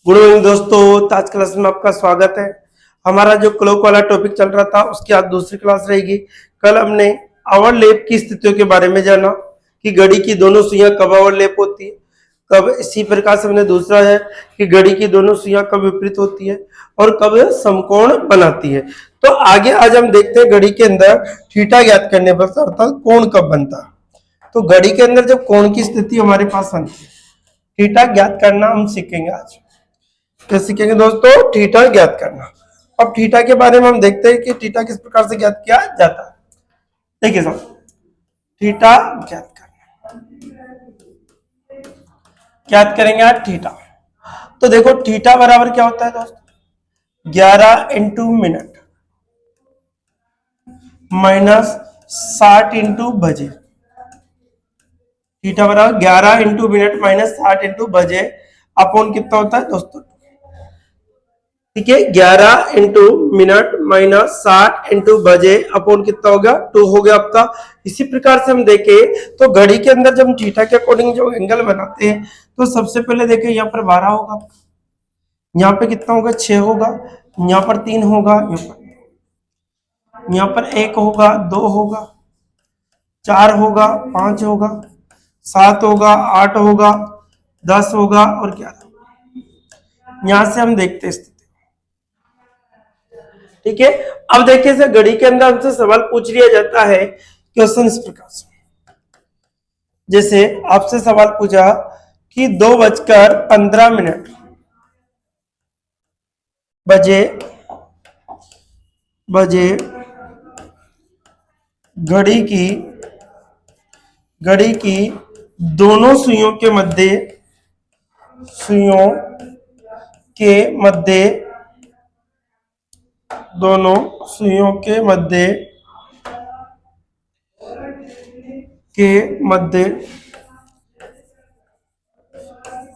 Good morning दोस्तों, तो आज क्लास में आपका स्वागत है। हमारा जो क्लॉक वाला टॉपिक चल रहा था उसकी आज दूसरी क्लास रहेगी। कल हमने ओवरलैप की स्थितियों के बारे में जाना कि घड़ी की दोनों सुइयां कब ओवरलैप होती है, कब इसी प्रकार से हमने दूसरा है कि घड़ी की दोनों सुइयां कब विपरीत होती है और कब समकोण बनाती है। तो आगे आज हम देखते हैं घड़ी के अंदर थीटा ज्ञात करने पर अर्थात कोण कब बनता है। तो घड़ी के अंदर जब कोण की स्थिति हमारे पास बनती है, थीटा ज्ञात करना हम सीखेंगे आज। क्या सीखेंगे दोस्तों? थीटा ज्ञात करना। अब थीटा के बारे में हम देखते हैं कि थीटा किस प्रकार से ज्ञात किया जाता है। देखिए साहब, थीटा ज्ञात करना, ज्ञात करेंगे आज थीटा। तो देखो थीटा बराबर क्या होता है दोस्तों? 11 इंटू मिनट माइनस 60 इंटू बजे। थीटा बराबर 11 इंटू मिनट माइनस 60 इंटू बजे अपॉन कितना होता है दोस्तों? ठीक है, 11 इंटू मिनट माइनस 60 इंटू बजे अपॉन कितना होगा? 2 हो गया आपका। इसी प्रकार से हम देखें तो घड़ी के अंदर जब हम थीटा के अकॉर्डिंग जो एंगल बनाते हैं तो सबसे पहले देखें यहाँ पर 12 होगा, यहाँ पे कितना होगा? 6 होगा, यहाँ पर 3 होगा, यहाँ पर 1 होगा, 2 होगा, 4 होगा, 5 होगा, 7 होगा, 8 होगा, 10 होगा और 11। यहां से हम देखते हैं स्थिति। ठीक है, अब देखिए सर, घड़ी के अंदर हमसे सवाल पूछ लिया जाता है क्वेश्चन इस प्रकार से, जैसे आपसे सवाल पूछा कि 2:15 बजे घड़ी की दोनों सुइयों के मध्य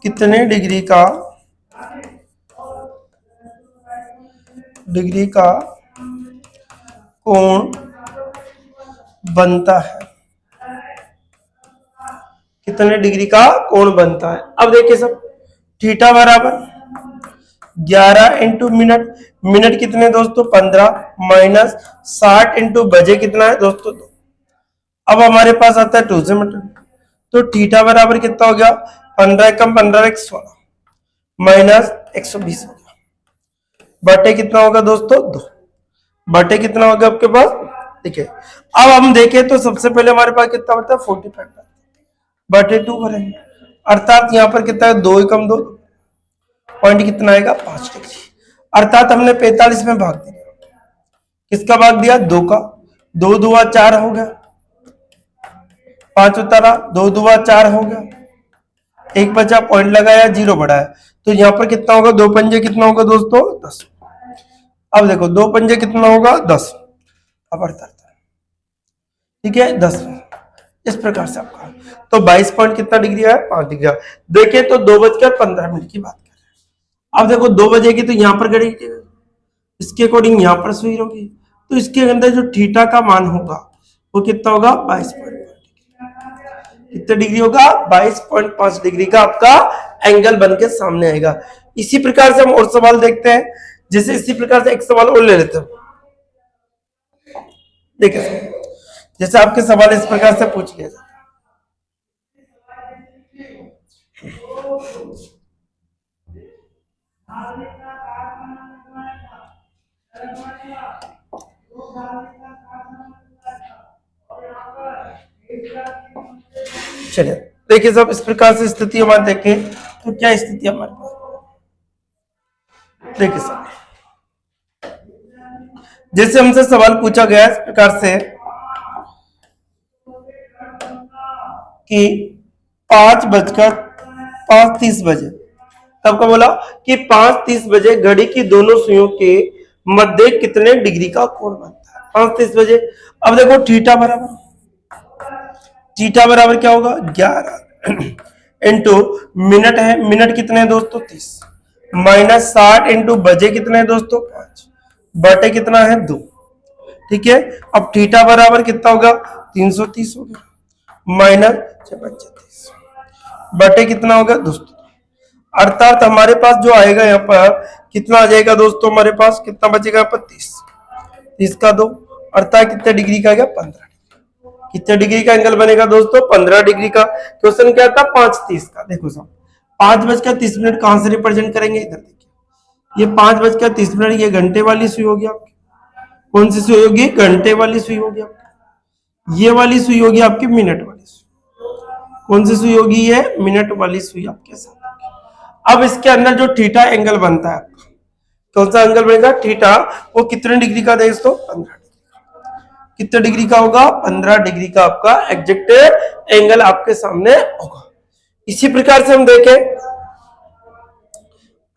कितने डिग्री का कोण बनता है? कितने डिग्री का कोण बनता है? अब देखिए सब, थीटा बराबर 11 इंटू मिनट कितने दोस्तों? 15 माइनस 60 इंटू बजे कितना है दोस्तों? 2। अब हमारे पास आता है 2 से मीटर, तो थीटा बराबर कितना हो गया? 15 कम 15 16 माइनस 120 हो गया, बटे कितना होगा दोस्तों? 2 बटे कितना होगा आपके पास? देखिए, अब हम देखें तो सबसे पहले हमारे पास कितना होता है? 45 बटे 2 करेंगे, अर्थात यहाँ पर कितना है? 2 कम 2, पॉइंट कितना आएगा? 5 डिग्री। अर्थात हमने 45 में भाग दिया। किसका भाग दिया? 2 का। 2 दूआ 4 हो गया, 5 उतारा, 2 दूआ 4 हो गया, 1 बचा, पॉइंट लगाया, 0 बढ़ाया, तो यहाँ पर कितना होगा? 2 पंजे कितना होगा दोस्तों? 10। अब देखो 2 पंजे कितना होगा? 10। अब अर्थात ठीक है 10 इस प्रकार से आपका, तो 22 पॉइंट कितना डिग्री है? 5 डिग्री। देखे तो 2:15 की बात कर रहे हैं। अब देखो 2 बजेगी तो यहाँ पर घड़ी इसके अकॉर्डिंग यहाँ पर सुई होगी, तो इसके अंदर जो थीटा का मान होगा वो कितना होगा? 22.5 कितने डिग्री होगा? 22.5 डिग्री का आपका एंगल बन के सामने आएगा। इसी प्रकार से हम और सवाल देखते हैं, जैसे इसी प्रकार से एक सवाल और ले लेते हैं। देखिए, जैसे आपके सवाल इस प्रकार से पूछ लिया जाता है। चलिए देखिए सब, इस प्रकार से स्थिति हमारे देखें तो क्या स्थिति हमारे पास? देखिए सब, जैसे हमसे सवाल पूछा गया इस प्रकार से कि 5:30 बजे, तब का बोला कि 5:30 बजे घड़ी की दोनों सुइयों के मध्य कितने डिग्री का कोण बनता है? 5:30 बजे। अब देखो थीटा बराबर क्या होगा? 11 इंटू मिनट है, मिनट कितने हैं दोस्तों? 30 माइनस 60 इंटू बजे कितने हैं दोस्तों? 5 बटे कितना है? 2। ठीक है, अब थीटा बराबर कितना होगा? 330 हो गया, माइनस 35 बटे कितना होगा दोस्तों? अर्थात हमारे पास जो आएगा यहाँ पर कितना आ जाएगा दोस्तों, हमारे पास कितना बचेगा यहाँ पर 30, 30 का 2, अर्थात कितने डिग्री का आएगा 15। कितने डिग्री का एंगल बनेगा दोस्तों, 15 डिग्री का। क्वेश्चन क्या था 5:30 का। देखो साहब 5:30 कहां से रिप्रेजेंट करेंगे, इधर देखिए, ये 5:30 ये घंटे वाली सुई होगी आपकी। कौन सी सुई होगी, घंटे वाली सुई होगी आपकी। ये वाली सुई होगी आपकी मिनट वाली सुई। कौन सी सुई होगी, ये मिनट वाली सुई आपके साथ। अब इसके अंदर जो थीटा एंगल बनता है आपका, कौन सा एंगल बनेगा थीटा, वो कितने डिग्री का दोस्तों, 15। कितने डिग्री का होगा, 15 डिग्री का आपका एग्जैक्ट एंगल आपके सामने होगा। इसी प्रकार से हम देखें,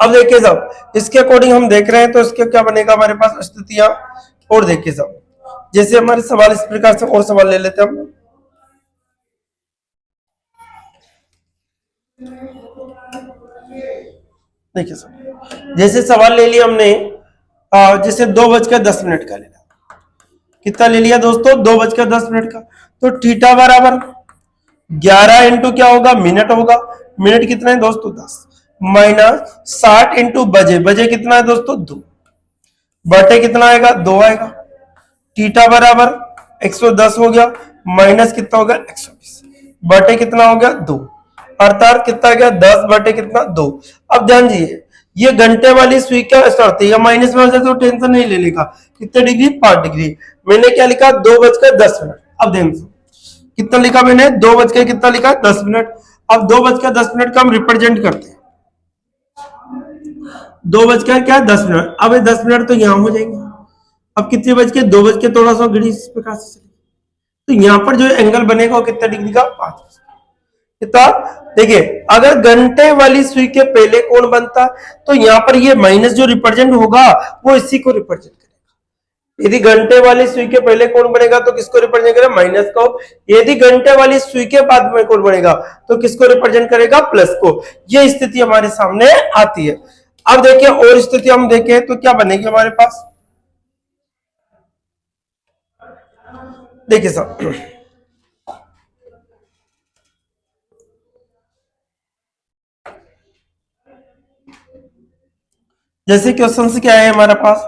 अब देखिए साहब इसके अकॉर्डिंग हम देख रहे हैं तो इसके क्या बनेगा हमारे पास स्थितियां। और देखिए साहब जैसे हमारे सवाल इस प्रकार से, और सवाल ले लेते हैं हम। देखिए साहब जैसे सवाल ले लिया हमने, जैसे 2:10 का ले लिया। कितना ले लिया दोस्तों, 2:10 का। तो थीटा बराबर 11 इंटू क्या होगा, मिनट होगा। मिनट कितना है दोस्तों 10, माइनस 60 इंटू बजे, बजे कितना है दोस्तों 2, बटे कितना आएगा 2 आएगा। थीटा बराबर 110 हो गया, माइनस कितना हो गया 120, बटे कितना हो गया 2, अर्थात कितना गया 10 बटे कितना 2। अब ध्यान दीजिए ये घंटे वाली सुई क्या शर्त है, या माइनस में हो जाए तो टेंशन नहीं लेने का। कितने डिग्री, 5 डिग्री। मैंने क्या लिखा 2:10। अब ध्यान से कितना लिखा मैंने, 2 कितना लिखा 10 मिनट। अब 2:10 का हम रिप्रेजेंट करते हैं, 2:10 अब ये 10 मिनट तो यहां हो जाएंगे। अब कितने बज के, 2 थोड़ा सा घड़ी इस प्रकार से चलेगी, तो यहां पर जो एंगल बनेगा वो कितना डिग्री का, 5। कितना, देखिए अगर घंटे वाली सुई के पहले कोण बनता तो यहां पर ये माइनस जो रिप्रेजेंट होगा वो इसी को रिप्रेजेंट करेगा। यदि घंटे वाली सुई के पहले कोण बनेगा तो किसको रिप्रेजेंट करेगा, माइनस को। यदि घंटे वाली सुई के बाद में कोण बनेगा तो किसको रिप्रेजेंट करेगा, प्लस को। यह स्थिति हमारे सामने आती है। अब देखिए और स्थिति हम देखें तो क्या बनेगी हमारे पास, देखिए साहब जैसे क्वेश्चन से क्या है हमारे पास,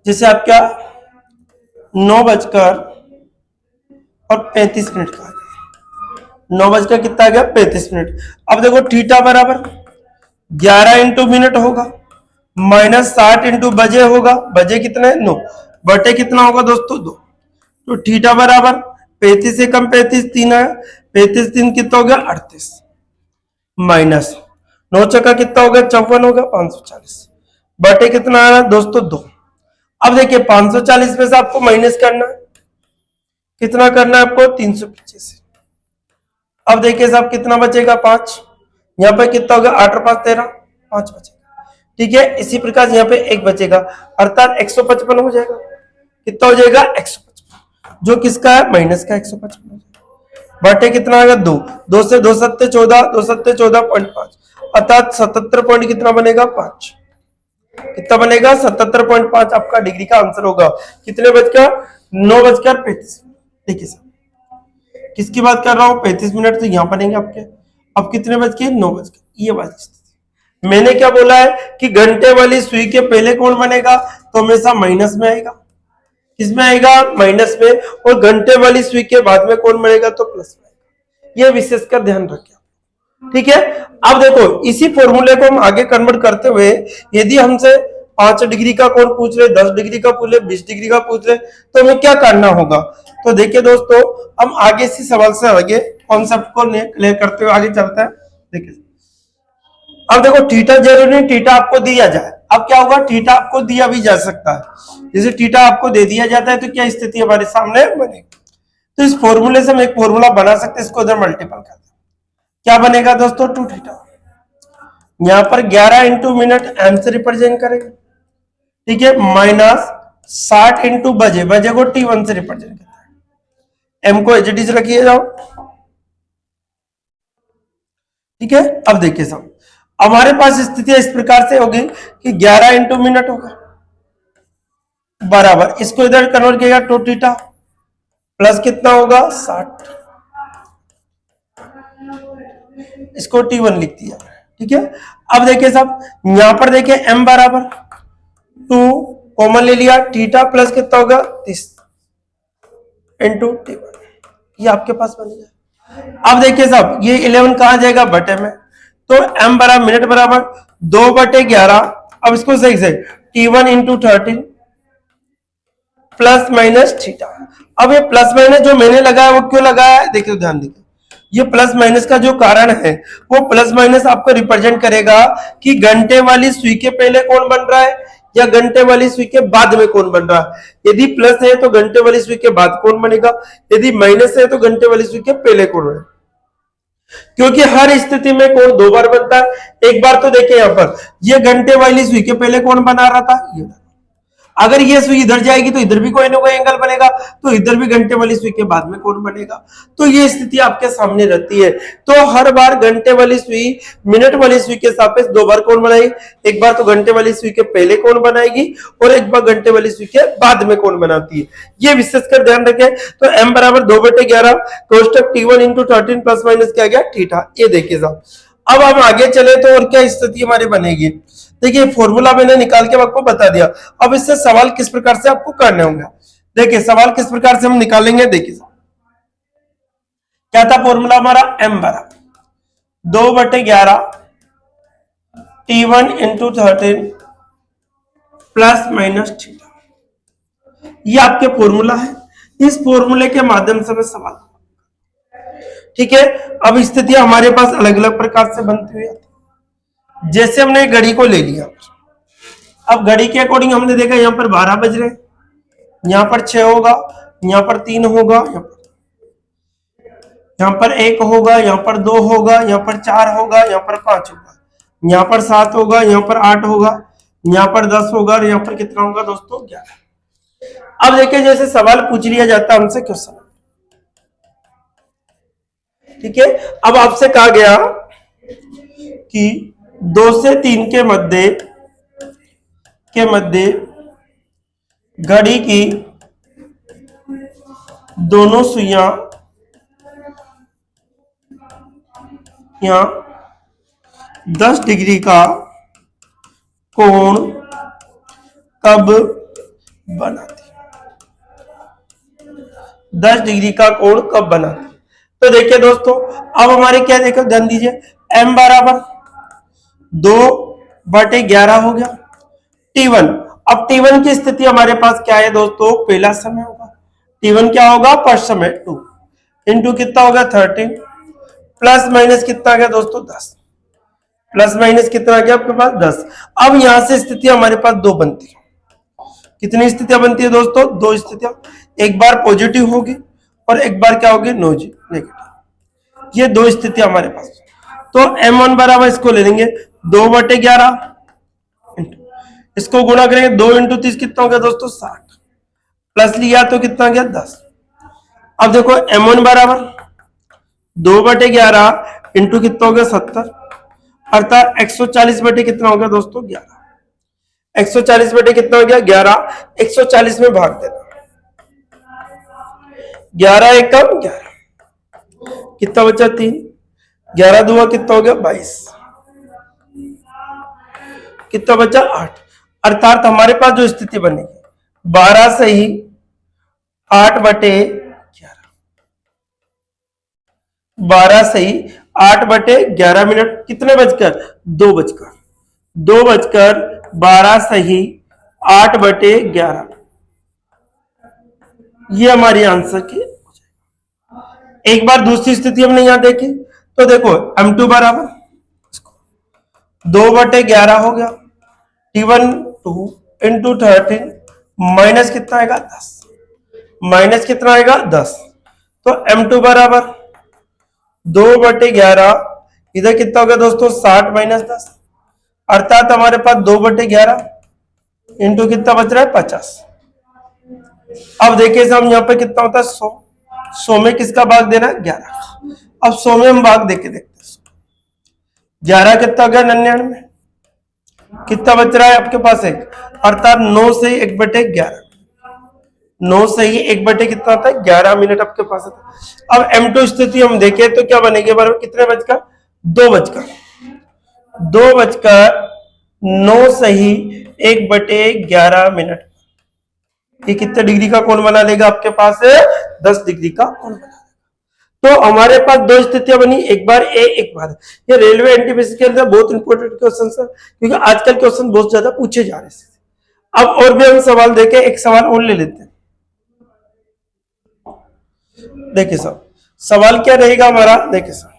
जैसे आप क्या 9:35 का, 9 कितना आ गया 35 मिनट। अब देखो थीटा बराबर 11 इंटू मिनट होगा, माइनस 60 इंटू बजे होगा, बजे कितने 9, बटे कितना होगा दोस्तों 2। तो थीटा बराबर 35 से कम 35 3 आया, 35 3 कितना हो गया 38, माइनस 9 चक्का कितना हो गया 54 होगा 540, बटे कितना आ रहा है दोस्तों 2। अब देखिए 540 में से आपको माइनस करना है, कितना करना है आपको 385। अब देखिए साहब कितना बचेगा 5, यहाँ पे कितना होगा 8 और 5 13, 5 बचेगा। ठीक है, इसी प्रकार यहाँ पे 1 बचेगा, अर्थात 155 हो जाएगा। कितना हो जाएगा 155, जो किसका है माइनस का 155 हो जाएगा। बटे कितना आएगा 2, 2 से 2 सत्ते 14, 2 सत्ते 14.5, अर्थात 77 पॉइंट कितना बनेगा 5। कितना बनेगा 77.5 आपका डिग्री का आंसर होगा। कितने बजकर 9:35। देखिए सर किसकी बात कर रहा हूं, 35 मिनट तो यहां बनेंगे आपके। अब कितने बज के 9 बज के, ये वाली स्थिति। मैंने क्या बोला है कि घंटे वाली सुई के पहले कौन बनेगा तो हमेशा माइनस में आएगा, किसमें आएगा माइनस में, और घंटे वाली सुई के बाद में कौन बनेगा तो प्लस में आएगा। ये विशेषकर ध्यान रखिए, ठीक है। अब देखो इसी फॉर्मूले को हम आगे कन्वर्ट करते हुए, यदि हमसे 5 डिग्री का कोण पूछ रहे, 10 डिग्री का पूछ रहे, 20 डिग्री का पूछ रहे, तो हमें क्या करना होगा। तो देखिए दोस्तों हम आगे इसी सवाल से आगे कॉन्सेप्ट को क्लियर करते हुए आगे चलते हैं। देखिए अब देखो थीटा जरूरी नहीं थीटा आपको दिया जाए, अब क्या होगा थीटा आपको दिया भी जा सकता है। जैसे थीटा आपको दे दिया जाता है तो क्या स्थिति हमारे सामने बनेगी, तो इस फॉर्मूले से हम एक फॉर्मूला बना सकते हैं, इसको उधर मल्टीपल कर दें। क्या बनेगा दोस्तों 2 थीटा, यहां पर 11 इंटू मिनट एम से रिप्रेजेंट करेंगे, ठीक है, माइनस 60 इंटू बजे, बजे को T1 से रिप्रेजेंट करते हैं, एम को एचडी रखिए जाओ, ठीक है। अब देखिए साहब हमारे पास स्थिति इस प्रकार से होगी कि 11 इंटू मिनट होगा बराबर, इसको इधर कन्वर्ट किया 2 थीटा प्लस कितना होगा 60, इसको T1 लिख दिया, ठीक है। अब देखिए साहब, यहां पर देखिए m बराबर 2 कॉमन ले लिया, थीटा प्लस कितना होगा 30 इंटू T1, ये आपके पास बन गया। अब देखिए साहब, ये 11 कहां जाएगा बटे में, तो m बराबर मिनट बराबर 2/11। अब इसको सही से T1 into 13 plus minus theta. अब ये प्लस माइनस जो मैंने लगाया वो क्यों लगाया है, देखिए ध्यान दीजिए, ये प्लस माइनस का जो कारण है वो प्लस माइनस आपको रिप्रेजेंट करेगा कि घंटे वाली सुई के पहले कौन बन रहा है या घंटे वाली सुई के बाद में कौन बन रहा है। यदि प्लस है तो घंटे वाली सुई के बाद कौन बनेगा, यदि माइनस है तो घंटे वाली सुई के पहले कौन बनेगा, क्योंकि हर स्थिति में कौन दो बार बनता है। एक बार तो देखिए यहां पर ये घंटे वाली सुई के पहले कौन बना रहा था, ये, अगर ये सुई इधर जाएगी तो इधर भी कोई ना कोई एंगल बनेगा, तो इधर भी घंटे वाली सुई के बाद में कौन बनेगा, तो ये स्थिति आपके सामने रहती है। तो हर बार घंटे वाली सुई मिनट वाली सुई के सापेक्ष दो बार कौन बनाएगी, एक बार तो घंटे वाली सुई के पहले कौन बनाएगी और एक बार घंटे वाली सुई के बाद में कौन बनाती है, ये विशेषकर ध्यान रखें। तो m बराबर 2/11 कोष्टक T1 इंटू 13 प्लस माइनस क्या गया थीटा, ये देखिए साहब। अब हम आगे चले तो और क्या स्थिति हमारी बनेगी, देखिए फॉर्मूला मैंने निकाल के आपको बता दिया। अब इससे सवाल किस प्रकार से आपको करने होंगे, देखिए सवाल किस प्रकार से हम निकालेंगे, देखिए क्या था फॉर्मूला हमारा, m बराबर 2/11 T1 into 13 plus minus theta, ये आपके फॉर्मूला है। इस फॉर्मूले के माध्यम से मैं सवाल, ठीक है। अब स्थितियां हमारे पास अलग अलग प्रकार से बनती हुई आती, जैसे हमने घड़ी को ले लिया, अब घड़ी के अकॉर्डिंग हमने देखा यहां पर 12 बज रहे, यहां पर 6 होगा, यहां पर 3 होगा, यहां पर 1 होगा, यहां पर 2 होगा, यहां पर 4 होगा, यहां पर 5 होगा, यहां पर 7 होगा, यहां पर 8 होगा, यहां पर 10 होगा और यहां पर कितना होगा दोस्तों 11। अब देखिए जैसे सवाल पूछ लिया जाता है हमसे क्वेश्चन, ठीक है। अब आपसे कहा गया कि 2 से 3 के मध्य घड़ी की दोनों सुइयां यहां 10 डिग्री का कोण कब बनाती, 10 डिग्री का कोण कब बनाती। तो देखिए दोस्तों, अब हमारे क्या देखो ध्यान दीजिए, m बराबर 2/11 हो गया T1। अब T1 की स्थिति हमारे पास क्या है दोस्तों, पहला समय होगा, T1 क्या होगा फर्स्ट समय 2 इंटू कितना होगा 13 प्लस माइनस कितना आ गया दोस्तों 10, प्लस माइनस कितना आ गया आपके पास 10। अब यहां से स्थिति हमारे पास दो बनती है, कितनी स्थितियां बनती है दोस्तों, दो स्थितियां, एक बार पॉजिटिव होगी और एक बार क्या होगी नेगेटिव, ये दो स्थितियां हमारे पास। तो m1 बराबर इसको ले लेंगे 2/11, इसको गुणा करेंगे 2 इंटू 30 कितना हो गया दोस्तों 60, प्लस लिया तो कितना गया 10। अब देखो m1 बराबर 2/11 इंटू कितना हो गया 70, अर्थात 140 बटे कितना हो गया दोस्तों 11, 140 बटे कितना हो गया 11, 140 में भाग देना, 11 एकम 11, कितना बचा 3, 11 दूना कितना हो गया 22, कितना बचा 8, अर्थात हमारे पास जो स्थिति बनेगी 12 से ही 8/11, 12 से ही 8/11 मिनट, कितने बजकर 2 बजकर 12 से ही 8/11, ये हमारी आंसर की। एक बार दूसरी स्थिति हमने यहां देखी, तो देखो m2 बराबर 2/11 हो गया T1 2 इंटू 13 माइनस कितना आएगा 10, माइनस कितना आएगा 10, तो m2 बराबर 2/11, इधर कितना हो गया दोस्तों 60 माइनस 10, अर्थात हमारे पास 2/11 इंटू कितना बच रहा है 50। अब देखिए हम यहाँ पे कितना होता है 100, 100 में किसका भाग देना है 11, अब 100 में हम भाग देके देखते हैं, 11 कितना हो गया 99, कितना बच रहा है आपके पास एक, अर्थात 9 से 1/11, 9 से ही 1 कितना होता है 11 मिनट आपके पास आता है। अब m2 स्थिति हम देखें तो क्या बनेगी बराबर, कितने बजकर 2:09 सही 1/11 मिनट। ये कितने डिग्री का कोण बना देगा आपके पास? 10 डिग्री का कोण बना। तो हमारे पास दो स्थितियां बनी, एक बार ए एक बार। ये रेलवे एनटीपीसी के अंदर बहुत इंपॉर्टेंट क्वेश्चन है, क्योंकि आजकल क्वेश्चन बहुत ज्यादा पूछे जा रहे हैं। अब और भी हम सवाल देखें, एक सवाल और ले लेते हैं। देखिए साहब, सवाल क्या रहेगा हमारा? देखिए साहब,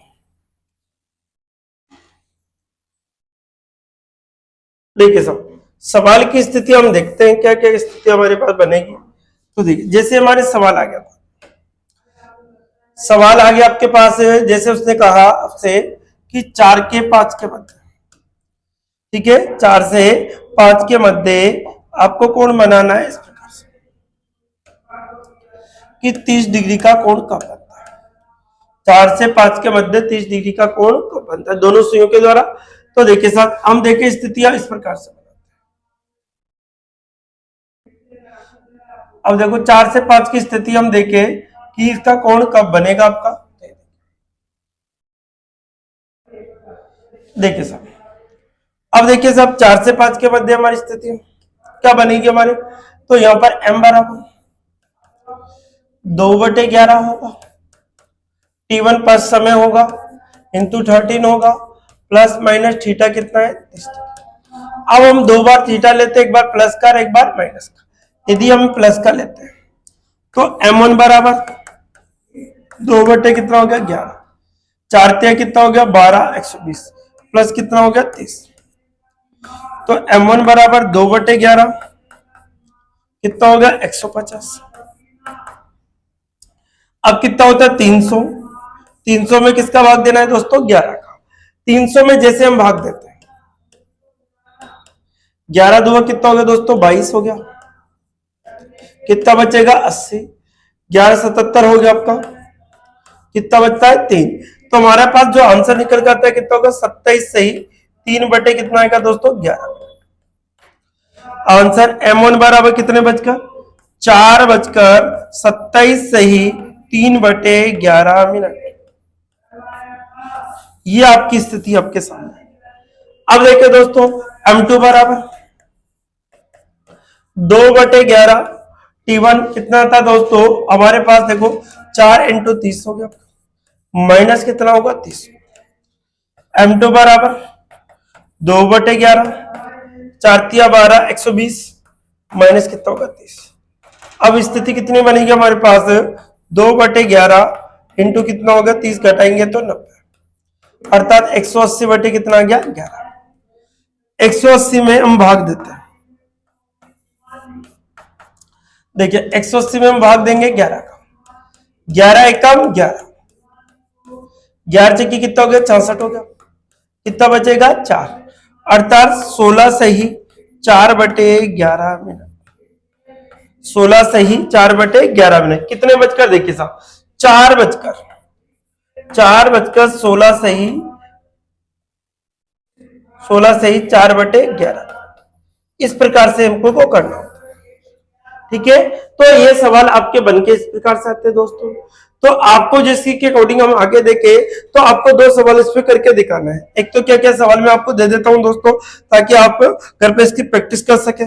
देखिए साहब, सवाल की स्थिति हम देखते हैं, क्या क्या स्थिति हमारे पास बनेगी। तो देखिए, जैसे हमारे सवाल आ गया, सवाल आ गया आपके पास, जैसे उसने कहा आपसे कि 4 के 5 के मध्य, ठीक है, 4 से 5 के मध्य आपको कोण बनाना है इस प्रकार से कि 30 डिग्री का कोण कब बनता है। 4 से 5 के मध्य 30 डिग्री का कोण कब बनता है दोनों सुइयों के द्वारा। तो देखिए साहब, हम देखिए स्थितियां इस प्रकार से। अब देखो 4 से 5 की स्थिति हम देखें कि इसका कोण कब बनेगा आपका। देखिए साहब, अब देखिए साहब, 4 से 5 के मध्य हमारी स्थिति क्या बनेगी हमारे? तो यहां पर m बराबर 2/11 होगा, T1 पस समय होगा, इंटू 13 होगा, प्लस माइनस थीटा कितना है? 30। अब हम दो बार थीटा लेते हैं, एक बार प्लस का और एक बार माइनस का। यदि हम प्लस का लेते हैं तो m1 बराबर 2 कितना हो गया? 11, 4 तिया कितना हो गया? 12, 120, प्लस कितना हो गया? 30। तो m1 बराबर 2/11 कितना हो गया? 150। अब कितना होता है? 300। 300 में किसका भाग देना है दोस्तों? 11 का। 300 में जैसे हम भाग देते हैं, 11 2 कितना हो गया दोस्तों? 22 हो गया। कितना बचेगा? 80। 11 77 हो गया आपका। कितना बचता है? 3। तो हमारे पास जो आंसर निकल जाता है कितना होगा? 27 सही 3 कितना आएगा दोस्तों? 11। आंसर m1 बराबर कितने बचकर? 4:27 सही 3/11 मिनट। ये आपकी स्थिति आपके सामने। अब देखिए दोस्तों, m2 बराबर 2/11, T1 कितना था दोस्तों हमारे पास? देखो 4 × 30 हो गया, माइनस कितना होगा? 30। m2 बराबर 2/11, 4 तिया 12, 120, माइनस कितना होगा? 30। अब स्थिति कितनी बनेगी हमारे पास? 2/11 इंटू कितना होगा? 30 घटाएंगे तो 90, अर्थात 180 कितना आ गया? 11। 180 में हम भाग देते हैं, देखिए 180 में हम भाग देंगे 11 का। 11 एकम 11, 11 चक्की कितना हो गया? 66 हो गया। कितना बचेगा? 4, अर्थात 16 सही 4/11 मिनट। 16 सही 4/11 मिनट। कितने बजकर? देखिए साहब, 4:16 सही 4/11। इस प्रकार से हमको को करना होता है, ठीक है। तो ये सवाल आपके बनके इस प्रकार से आते हैं दोस्तों। तो आपको जिसकी के अकॉर्डिंग हम आगे देखें, तो आपको दो सवाल इस पे करके दिखाना है। एक तो क्या क्या सवाल मैं आपको दे देता हूं दोस्तों, ताकि आप घर पे इसकी प्रैक्टिस कर सके।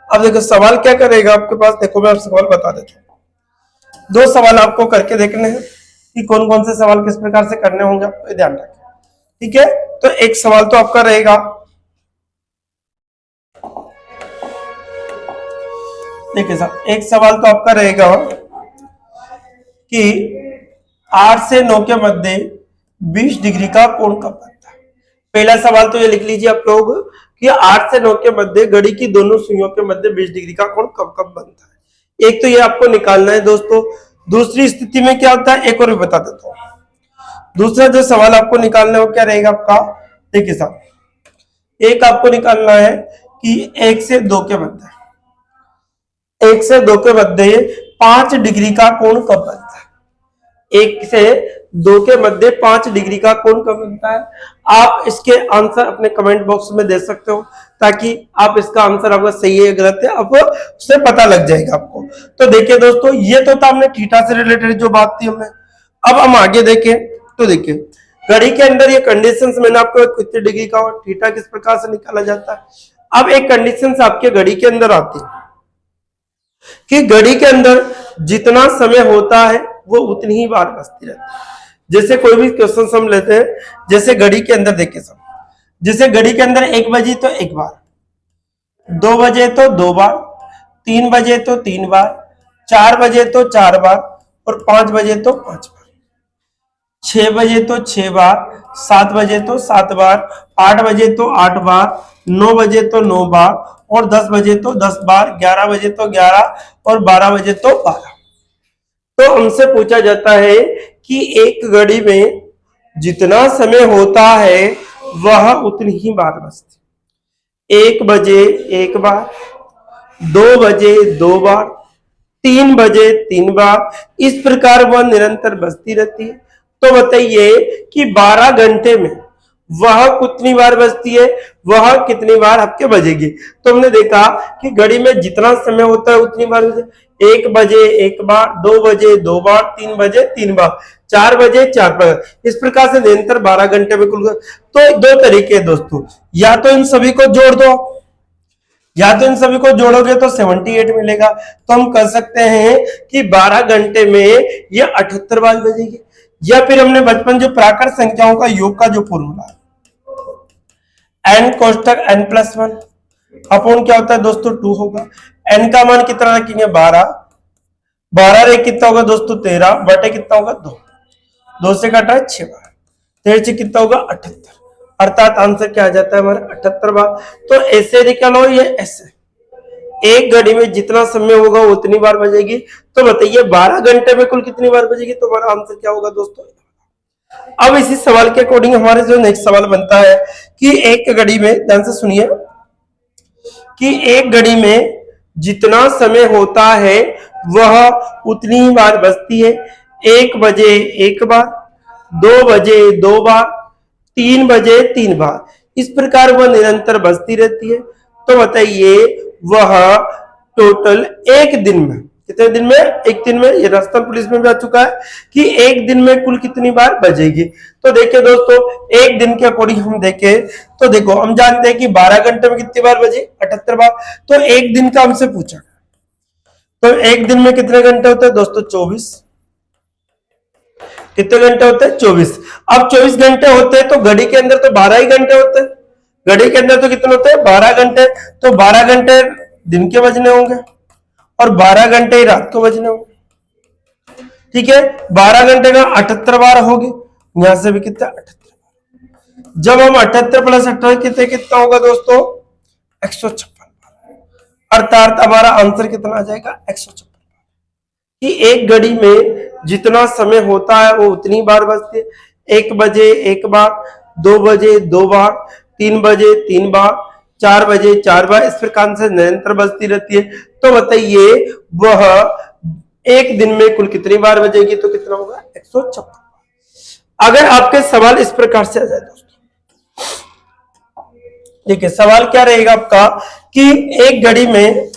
अब देखो सवाल क्या करेगा आपके पास, देखो मैं आप सवाल बता देता हूँ। दो सवाल आपको करके देखने हैं कि कौन कौन से सवाल किस प्रकार से करने होंगे, आपको ध्यान रखें, ठीक है। तो एक सवाल तो आपका रहेगा, देखिए साहब, एक सवाल तो आपका रहेगा कि 8 से 9 के मध्य 20 डिग्री का कोण कब बनता है। पहला सवाल तो ये लिख लीजिए आप लोग कि 8 से 9 के मध्य घड़ी की दोनों सुइयों के मध्य 20 डिग्री का कोण कब कब बनता है। एक तो ये आपको निकालना है दोस्तों। दूसरी स्थिति में क्या होता है, एक और भी बता देता हूं। दूसरा जो सवाल आपको निकालना है वो क्या रहेगा आपका, देखिए साहब, एक आपको निकालना है कि 1 से 2 के मध्य 1 से 2 के मध्य 5 डिग्री का कोण कब बनता है। 1 से 2 के मध्य 5 डिग्री का कोण कब बनता है। आप इसके आंसर अपने कमेंट बॉक्स में दे सकते हो, ताकि आप इसका आंसर आपका सही है गलत है आपको उससे पता लग जाएगा आपको। तो देखिए दोस्तों, ये तो था हमने थीटा से रिलेटेड जो बात थी हमने। अब हम आगे देखें तो देखिए घड़ी के अंदर ये कंडीशंस मैंने आपको कितने डिग्री का और थीटा किस प्रकार से निकाला जाता है। अब एक कंडीशंस आपके घड़ी के अंदर आती है कि घड़ी के अंदर जितना समय होता है वो उतनी ही बार बजती रहती है। जैसे कोई भी क्वेश्चन हम लेते हैं, जैसे घड़ी के अंदर देखिए सब, जैसे घड़ी के अंदर 1 बजे तो 1 बार, 2 बजे तो 2 बार, 3 बजे तो 3 बार, 4 बजे तो 4 बार और 5 बजे तो 5 बार, 6 बजे तो 6 बार, 7 बजे तो 7 बार, 8 बजे तो 8 बार, 9 बजे तो 9 बार और 10 बजे तो 10 बार, 11 बजे तो 11 और 12 बजे तो 12। तो हमसे पूछा जाता है कि एक घड़ी में जितना समय होता है वह उतनी ही बार बजती। 1 बजे 1 बार, 2 बजे 2 बार, 3 बजे 3 बार, इस प्रकार वह निरंतर बजती रहती है। तो बताइए कि 12 घंटे में वह कितनी बार बजती है, वह कितनी बार आपके बजेगी। तो हमने देखा कि घड़ी में जितना समय होता है उतनी बार 1 बजे 1 बार, 2 बजे 2 बार, 3 बजे 3 बार, 4 बजे 4 बार, इस प्रकार से निरंतर 12 घंटे में कुल। तो 2 तरीके हैं दोस्तों, या तो इन सभी को जोड़ दो, या तो इन सभी को जोड़ोगे तो 78 मिलेगा। तो हम कर सकते हैं कि 12 घंटे में ये 78 बार बजेगी। या फिर हमने बचपन जो प्राकृत संख्याओं का योग का जो फॉर्मूला है, n कोष्टक n+1 अपॉन क्या होता है दोस्तों 2 होगा। n का मान कितना रखेंगे 12, 12 रे कितना होगा दोस्तों 13 बटे कितना होगा 2, 2 से काटा है 6 बार, 13 से कितना होगा 78, अर्थात आंसर क्या आ जाता है हमारा 78 बार। तो ऐसे निकालो ये ऐसे, एक घड़ी में जितना समय होगा उतनी बार बजेगी। तो बताइए 12 घंटे में कुल कितनी बार बजेगी, तो हमारा आंसर क्या होगा दोस्तों। अब इसी सवाल के अकॉर्डिंग हमारे जो नेक्स्ट सवाल बनता है कि एक घड़ी में, ध्यान से सुनिए, कि एक घड़ी में जितना समय होता है वह उतनी ही बार बजती है। 1 बजे 1 बार, 2 बजे 2 बार, 3 बजे 3 बार, इस प्रकार वह निरंतर बजती रहती है। तो बताइए वह टोटल एक दिन में कितने दिन में, एक दिन में, ये राजस्थान पुलिस में भी आ चुका है कि एक दिन में कुल कितनी बार बजेगी। तो देखिए दोस्तों, एक दिन के अकॉर्डिंग हम देखें तो देखो हम जानते हैं कि 12 घंटे में कितनी बार बजे 78 बार। तो एक दिन का हमसे पूछा, तो एक दिन में कितने घंटे होते हैं दोस्तों 24। कितने घंटे होते हैं 24। अब 24 घंटे होते हैं तो घड़ी के अंदर तो 12 ही घंटे होते हैं, घड़ी के अंदर तो कितने होते हैं 12 घंटे। तो 12 घंटे दिन के बजने होंगे और 12 घंटे ही रात को बजने होंगे। ठीक है, 12 घंटे का 78 बार होगी, यहां से भी कितना 78 बार। जब हम 78 + 18 कितना होगा दोस्तों 156 बार, अर्थात हमारा आंसर कितना आ जाएगा 156 बार। कि एक घड़ी में जितना समय होता है वो उतनी बार बजती है। 1 बजे 1 बार, 2 बजे 2 बार, 3 बजे 3 बार, 4 बजे 4 बार, इस प्रकार से निरंतर बजती रहती है। तो बताइए वह एक दिन में कुल कितनी बार बजेगी, तो कितना होगा 156। अगर आपके सवाल इस प्रकार से आ जाए दोस्तों, देखिए सवाल क्या रहेगा आपका कि एक घड़ी में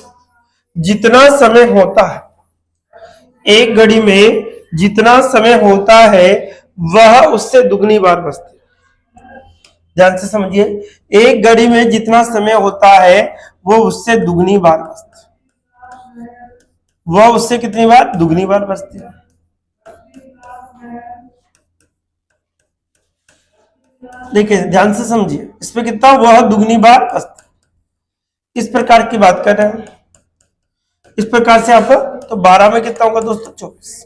जितना समय होता है, एक घड़ी में जितना समय होता है वह उससे दुगनी बार बजती है। ध्यान से समझिए, एक घड़ी में जितना समय होता है वो उससे दुगनी बार बजती है, वह उससे कितनी बार दुगनी बार बजती है। देखिए ध्यान से समझिए, इस पे कितना वह दुगनी बार बजती है, इस प्रकार की बात कर रहे हैं। इस प्रकार से आप तो 12 में कितना होगा दोस्तों 24।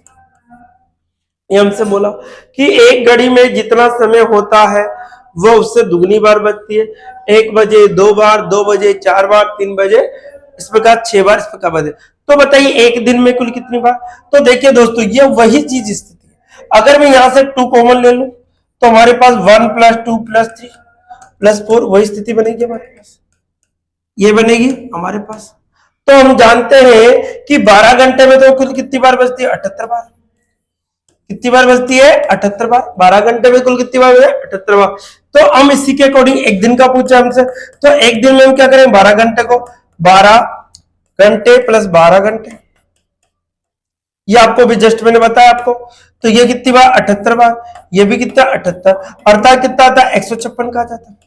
ये हमसे बोला कि एक घड़ी में जितना समय होता है वो उससे दुगनी बार बजती है। 1 बजे 2 बार, 2 बजे 4 बार, 3 बजे इस प्रकार 6 बार, इस प्रकार बजे। तो बताइए एक दिन में कुल कितनी बार। तो देखिए दोस्तों ये वही चीज स्थिति है, अगर मैं यहां से 2 कॉमन ले लूं तो हमारे पास 1 + 2 + 3 + 4 वही स्थिति बनेगी हमारे पास, ये बनेगी हमारे पास। तो हम जानते हैं कि 12 घंटे में तो कुल कितनी बार बजती है 78 बार। कितनी बार बजती है 78 बार। 12 घंटे में कुल कितनी बार बजे 78 बार। तो हम इसी के अकॉर्डिंग एक दिन का पूछा हमसे, तो एक दिन में हम क्या करें 12 घंटे को 12 घंटे + 12 घंटे ये आपको भी जस्ट मैंने बताया आपको। तो ये कितनी बार 78 बार, ये भी कितना 78, अर्थात कितना आता है 156 का आ जाता है।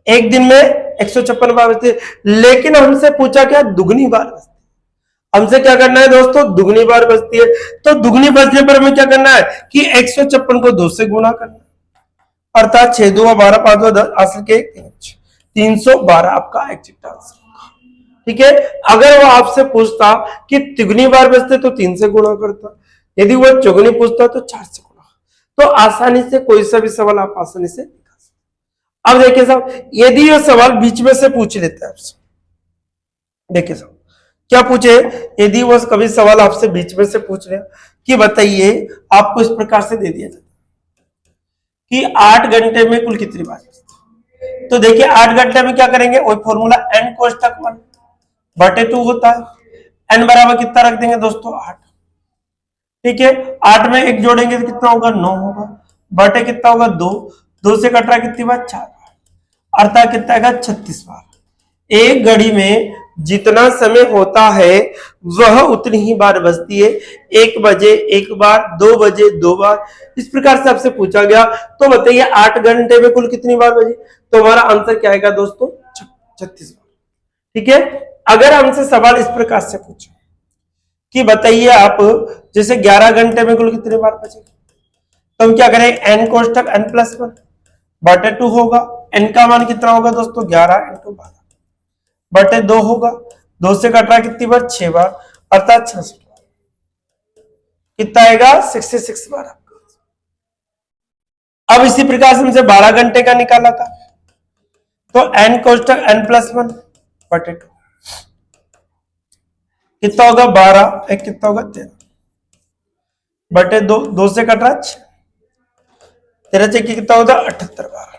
एक दिन में 156 बार बजती है, लेकिन हमसे पूछा क्या दुगनी बार बजती है। हमसे क्या करना है दोस्तों, दुगनी बार बजती है। तो दुगनी बजने पर हमें क्या करना है कि 156 को 2 से गुणा करना, अर्थात 6 2 12 5 2 10 हासिल के 312 आपका एग्जैक्ट आंसर। ठीक है, अगर वो आपसे पूछता कि तिगुनी बार बजते तो 3 से गुणा करता, यदि वो चौगुनी पूछता तो 4 से गुणा। तो आसानी से कोई सा भी सवाल आप आसानी से निकाल सकते। अब देखिए साहब, यदि ये सवाल बीच में से पूछ लेता है आपसे, देखिए साहब क्या पूछे, यदि वो कभी सवाल आपसे बीच में से पूछ रहे कि बताइए, आपको इस प्रकार से दे दिया जाता कि 8 घंटे में कुल कितनी बार बजती। तो देखिए 8 घंटे में क्या करेंगे, वही फॉर्मूला n कोष्टक 1 बटे 2 होता है। n बराबर कितना रख देंगे दोस्तों 8। ठीक है, 8 में 1 जोड़ेंगे तो कितना होगा 9 होगा, बटे कितना होगा 2, 2 से कट रहा कितनी बार 4 बार, अर्थात कितना आएगा 36 बार। एक घड़ी में जितना समय होता है वह उतनी ही बार बजती है। 1 बजे 1 बार, 2 बजे 2 बार, इस प्रकार से आपसे पूछा गया। तो बताइए 8 घंटे में कुल कितनी बार बजी, तो हमारा आंसर क्या आएगा दोस्तों 36 बार। ठीक है, अगर हमसे सवाल इस प्रकार से पूछे कि बताइए आप जैसे 11 घंटे में कुल कितने बार बजेगी, तो हम क्या करें, n कोष्टक n प्लस 1 बटे 2 होगा। n का मान कितना होगा दोस्तों 11 इंटू 12 बटे 2 होगा, 2 से कट रहा कितनी बार 6 बार, अर्थात 66 बार। कितना आएगा 66 बार आपका। अब इसी प्रकार से हमसे 12 घंटे का निकाला था, तो n कोष्टक n प्लस 1 बटे 2 कितना होगा 12, एक कितना होगा 13 बटे 2, 2 से कट रहा 13 से कितना होगा 78 बार।